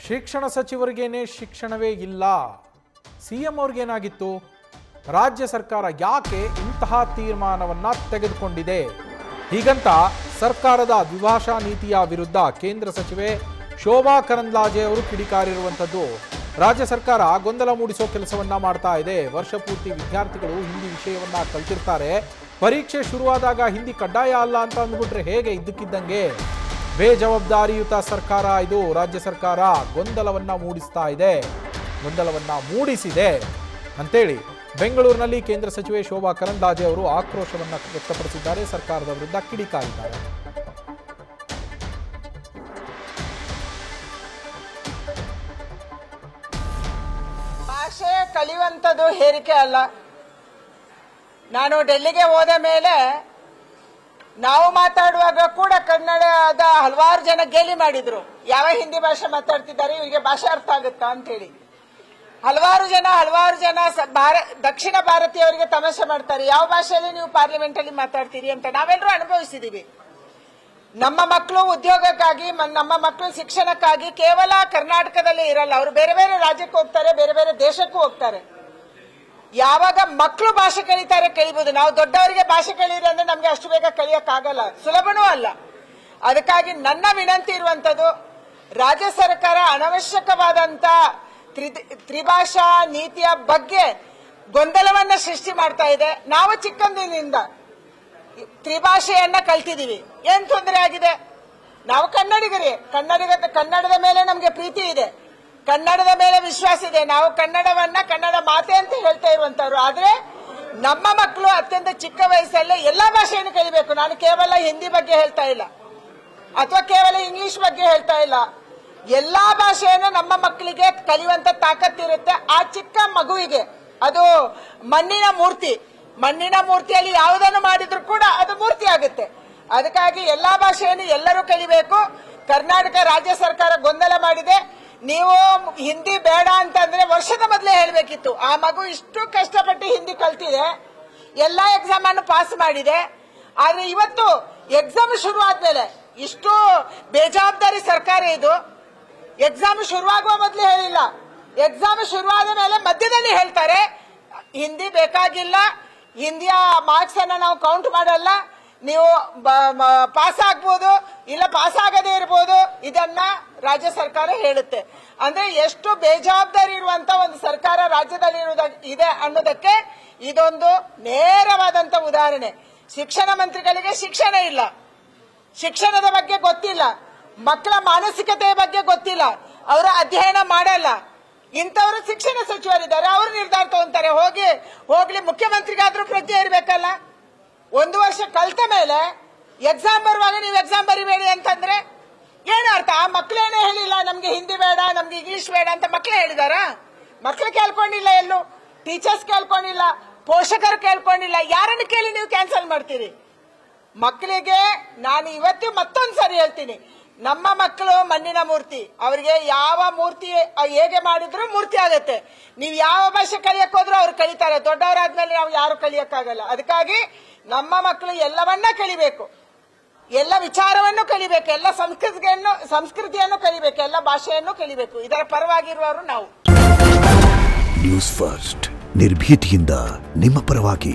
ಶಿಕ್ಷಣ ಸಚಿವರಿಗೇನೆ ಶಿಕ್ಷಣವೇ ಇಲ್ಲ. ಸಿಎಂ ಅವ್ರಿಗೇನಾಗಿತ್ತು? ರಾಜ್ಯ ಸರ್ಕಾರ ಯಾಕೆ ಇಂತಹ ತೀರ್ಮಾನವನ್ನ ತೆಗೆದುಕೊಂಡಿದೆ? ಹೀಗಂತ ಸರ್ಕಾರದ ದ್ವಿಭಾಷಾ ನೀತಿಯ ವಿರುದ್ಧ ಕೇಂದ್ರ ಸಚಿವೆ ಶೋಭಾ ಕರಂದ್ಲಾಜೆ ಅವರು ಕಿಡಿಕಾರಿರುವಂಥದ್ದು. ರಾಜ್ಯ ಸರ್ಕಾರ ಗೊಂದಲ ಮೂಡಿಸೋ ಕೆಲಸವನ್ನ ಮಾಡ್ತಾ ಇದೆ. ವರ್ಷ ಪೂರ್ತಿ ವಿದ್ಯಾರ್ಥಿಗಳು ಹಿಂದಿ ವಿಷಯವನ್ನ ಕಲ್ತಿರ್ತಾರೆ. ಪರೀಕ್ಷೆ ಶುರುವಾದಾಗ ಹಿಂದಿ ಕಡ್ಡಾಯ ಅಲ್ಲ ಅಂತ ಅಂದ್ಬಿಟ್ರೆ ಹೇಗೆ? ಇದ್ದಕ್ಕಿದ್ದಂಗೆ ಬೇಜವಾಬ್ದಾರಿಯುತ ಸರ್ಕಾರ ಇದು. ರಾಜ್ಯ ಸರ್ಕಾರ ಗೊಂದಲವನ್ನ ಮೂಡಿಸಿದೆ ಅಂತೇಳಿ ಬೆಂಗಳೂರಿನಲ್ಲಿ ಕೇಂದ್ರ ಸಚಿವೆ ಶೋಭಾ ಕರಂದ್ಲಾಜೆ ಅವರು ಆಕ್ರೋಶವನ್ನ ವ್ಯಕ್ತಪಡಿಸಿದ್ದಾರೆ. ಸರ್ಕಾರದ ವಿರುದ್ಧ ಕಿಡಿಕಾರಿದ್ದಾರೆ. ಭಾಷೆ ಕಲಿಯುವಂಥದ್ದು ಹೇರಿಕೆ ಅಲ್ಲ. ನಾನು ಡೆಲ್ಲಿಗೆ ಹೋದ ಮೇಲೆ ನಾವು ಮಾತಾಡುವಾಗ ಕೂಡ ಕನ್ನಡದ ಹಲವಾರು ಜನ ಗೇಲಿ ಮಾಡಿದ್ರು. ಯಾವ ಹಿಂದಿ ಭಾಷೆ ಮಾತಾಡ್ತಿದ್ದಾರೆ, ಇವರಿಗೆ ಭಾಷೆ ಅರ್ಥ ಆಗುತ್ತಾ ಅಂತ ಹೇಳಿ. ಹಲವಾರು ಜನ ದಕ್ಷಿಣ ಭಾರತೀಯವರಿಗೆ ತಮಾಷೆ ಮಾಡ್ತಾರೆ, ಯಾವ ಭಾಷೆಯಲ್ಲಿ ನೀವು ಪಾರ್ಲಿಮೆಂಟ್ ಅಲ್ಲಿ ಮಾತಾಡ್ತೀರಿ ಅಂತ. ನಾವೆಲ್ಲರೂ ಅನುಭವಿಸಿದೀವಿ. ನಮ್ಮ ಮಕ್ಕಳು ಉದ್ಯೋಗಕ್ಕಾಗಿ, ನಮ್ಮ ಮಕ್ಕಳು ಶಿಕ್ಷಣಕ್ಕಾಗಿ ಕೇವಲ ಕರ್ನಾಟಕದಲ್ಲಿ ಇರಲ್ಲ, ಅವರು ಬೇರೆ ಬೇರೆ ರಾಜ್ಯಕ್ಕೆ ಹೋಗ್ತಾರೆ, ಬೇರೆ ಬೇರೆ ದೇಶಕ್ಕೂ ಹೋಗ್ತಾರೆ. ಯಾವಾಗ ಮಕ್ಕಳು ಭಾಷೆ ಕಲಿತಾರೆ ಕಲಿಬಹುದು. ನಾವು ದೊಡ್ಡವರಿಗೆ ಭಾಷೆ ಕಲಿಯಿರಿ ಅಂದ್ರೆ ನಮ್ಗೆ ಅಷ್ಟು ಬೇಗ ಕಲಿಯಕ್ಕಾಗಲ್ಲ, ಸುಲಭನೂ ಅಲ್ಲ. ಅದಕ್ಕಾಗಿ ನನ್ನ ವಿನಂತಿ ಇರುವಂತದ್ದು, ರಾಜ್ಯ ಸರ್ಕಾರ ಅನವಶ್ಯಕವಾದಂತ ತ್ರಿಭಾಷಾ ನೀತಿಯ ಬಗ್ಗೆ ಗೊಂದಲವನ್ನ ಸೃಷ್ಟಿ ಮಾಡ್ತಾ ಇದೆ. ನಾವು ಚಿಕ್ಕಂದಿನಿಂದ ತ್ರಿಭಾಷೆಯನ್ನ ಕಲ್ತಿದೀವಿ, ಏನ್ ತೊಂದರೆ ಆಗಿದೆ? ನಾವು ಕನ್ನಡಿಗರೇ, ಕನ್ನಡದ ಮೇಲೆ ನಮ್ಗೆ ಪ್ರೀತಿ ಇದೆ, ಕನ್ನಡದ ಮೇಲೆ ವಿಶ್ವಾಸ ಇದೆ. ನಾವು ಕನ್ನಡವನ್ನ ಕನ್ನಡ ಮಾತೆ ಅಂತ ಹೇಳ್ತಾ ಇರುವಂತವ್ರು. ಆದ್ರೆ ನಮ್ಮ ಮಕ್ಕಳು ಅತ್ಯಂತ ಚಿಕ್ಕ ವಯಸ್ಸಲ್ಲೇ ಎಲ್ಲಾ ಭಾಷೆಯನ್ನು ಕಲಿಬೇಕು. ನಾನು ಕೇವಲ ಹಿಂದಿ ಬಗ್ಗೆ ಹೇಳ್ತಾ ಇಲ್ಲ, ಅಥವಾ ಕೇವಲ ಇಂಗ್ಲಿಷ್ ಬಗ್ಗೆ ಹೇಳ್ತಾ ಇಲ್ಲ. ಎಲ್ಲಾ ಭಾಷೆಯನ್ನು ನಮ್ಮ ಮಕ್ಕಳಿಗೆ ಕಲಿಯುವಂತ ತಾಕತ್ತಿರುತ್ತೆ. ಆ ಚಿಕ್ಕ ಮಗುವಿಗೆ ಅದು ಮಣ್ಣಿನ ಮೂರ್ತಿಯಲ್ಲಿ ಯಾವುದನ್ನು ಮಾಡಿದ್ರು ಕೂಡ ಅದು ಮೂರ್ತಿ ಆಗುತ್ತೆ. ಅದಕ್ಕಾಗಿ ಎಲ್ಲಾ ಭಾಷೆಯನ್ನು ಎಲ್ಲರೂ ಕಲಿಬೇಕು. ಕರ್ನಾಟಕ ರಾಜ್ಯ ಸರ್ಕಾರ ಗೊಂದಲ ಮಾಡಿದೆ. ನೀವು ಹಿಂದಿ ಬೇಡ ಅಂತಂದ್ರೆ ವರ್ಷದ ಮೊದಲೇ ಹೇಳ್ಬೇಕಿತ್ತು. ಆ ಮಗು ಇಷ್ಟು ಕಷ್ಟಪಟ್ಟು ಹಿಂದಿ ಕಲ್ತಿದೆ, ಎಲ್ಲಾ ಎಕ್ಸಾಮ್ ಅನ್ನು ಪಾಸ್ ಮಾಡಿದೆ. ಆದ್ರೆ ಇವತ್ತು ಎಕ್ಸಾಮ್ ಶುರು ಆದ್ಮೇಲೆ ಇಷ್ಟು ಬೇಜವಾಬ್ದಾರಿ ಸರ್ಕಾರ ಇದು. ಎಕ್ಸಾಮ್ ಶುರುವಾಗುವ ಮೊದಲು ಹೇಳಿಲ್ಲ, ಎಕ್ಸಾಮ್ ಶುರುವಾದ ಮೇಲೆ ಮಧ್ಯದಲ್ಲಿ ಹೇಳ್ತಾರೆ ಹಿಂದಿ ಬೇಕಾಗಿಲ್ಲ, ಹಿಂದಿಯ ಮಾರ್ಕ್ಸ್ ಅನ್ನ ನಾವು ಕೌಂಟ್ ಮಾಡಲ್ಲ, ನೀವು ಪಾಸ್ ಆಗ್ಬೋದು ಇಲ್ಲ ಪಾಸ್ ಆಗದೇ ಇರಬಹುದು. ಇದನ್ನ ರಾಜ್ಯ ಸರ್ಕಾರ ಹೇಳುತ್ತೆ. ಅಂದ್ರೆ ಎಷ್ಟು ಬೇಜವಾಬ್ದಾರಿ ಇರುವಂತ ಒಂದು ಸರ್ಕಾರ ರಾಜ್ಯದಲ್ಲಿ ಇದೆ ಅನ್ನೋದಕ್ಕೆ ಇದೊಂದು ನೇರವಾದಂತ ಉದಾಹರಣೆ. ಶಿಕ್ಷಣ ಮಂತ್ರಿಗಳಿಗೆ ಶಿಕ್ಷಣ ಇಲ್ಲ, ಶಿಕ್ಷಣದ ಬಗ್ಗೆ ಗೊತ್ತಿಲ್ಲ, ಮಕ್ಕಳ ಮಾನಸಿಕತೆಯ ಬಗ್ಗೆ ಗೊತ್ತಿಲ್ಲ, ಅವರು ಅಧ್ಯಯನ ಮಾಡಲ್ಲ. ಇಂಥವರು ಶಿಕ್ಷಣ ಸಚಿವರಿದ್ದಾರೆ, ಅವರು ನಿರ್ಧಾರ ತಗೊಂತಾರೆ. ಹೋಗ್ಲಿ ಮುಖ್ಯಮಂತ್ರಿಗಾದ್ರೂ ಪ್ರಜ್ಞೆ ಇರಬೇಕಲ್ಲ. ಒಂದು ವರ್ಷ ಕಲ್ತ ಮೇಲೆ ಎಕ್ಸಾಮ್ ಬರುವಾಗ ನೀವು ಎಕ್ಸಾಮ್ ಬರಿಬೇಡಿ ಅಂತಂದ್ರೆ ಏನು ಅರ್ಥ? ಆ ಮಕ್ಕಳೇನೇ ಹೇಳಿಲ್ಲ ನಮ್ಗೆ ಹಿಂದಿ ಬೇಡ, ನಮ್ಗೆ ಇಂಗ್ಲಿಷ್ ಬೇಡ ಅಂತ ಮಕ್ಕಳೇ ಹೇಳಿದಾರ? ಮಕ್ಕಳು ಕೇಳ್ಕೊಂಡಿಲ್ಲ, ಎಲ್ಲೂ ಟೀಚರ್ಸ್ ಕೇಳ್ಕೊಂಡಿಲ್ಲ, ಪೋಷಕರು ಕೇಳ್ಕೊಂಡಿಲ್ಲ. ಯಾರನ್ನು ಕೇಳಿ ನೀವು ಕ್ಯಾನ್ಸಲ್ ಮಾಡ್ತೀರಿ? ಮಕ್ಕಳಿಗೆ ನಾನು ಇವತ್ತು ಮತ್ತೊಂದ್ಸರಿ ಹೇಳ್ತೀನಿ, ನಮ್ಮ ಮಕ್ಕಳು ಮಣ್ಣಿನ ಮೂರ್ತಿ. ಅವರಿಗೆ ಯಾವ ಮೂರ್ತಿ ಹೇಗೆ ಮಾಡಿದ್ರು ಮೂರ್ತಿ ಆಗತ್ತೆ. ನೀವು ಯಾವ ಭಾಷೆ ಕಲಿಯಕ್ ಹೋದ್ರು ಅವ್ರು ಕಲಿತಾರೆ. ದೊಡ್ಡವರಾದ್ಮೇಲೆ ನಾವು ಯಾರು ಕಲಿಯಕ್ಕಾಗಲ್ಲ. ಅದಕ್ಕಾಗಿ ನಮ್ಮ ಮಕ್ಕಳು ಎಲ್ಲವನ್ನ ಕಲಿಬೇಕು, ಎಲ್ಲ ವಿಚಾರವನ್ನು ಕಲಿಬೇಕು, ಎಲ್ಲ ಸಂಸ್ಕೃತಿಯನ್ನು ಕಲಿಬೇಕು, ಎಲ್ಲ ಭಾಷೆಯನ್ನು ಕಲಿಬೇಕು. ಇದರ ಪರವಾಗಿರುವವರು ನಾವು. ನ್ಯೂಸ್ ಫಸ್ಟ್, ನಿರ್ಭೀತಿಯಿಂದ ನಿಮ್ಮ ಪರವಾಗಿ.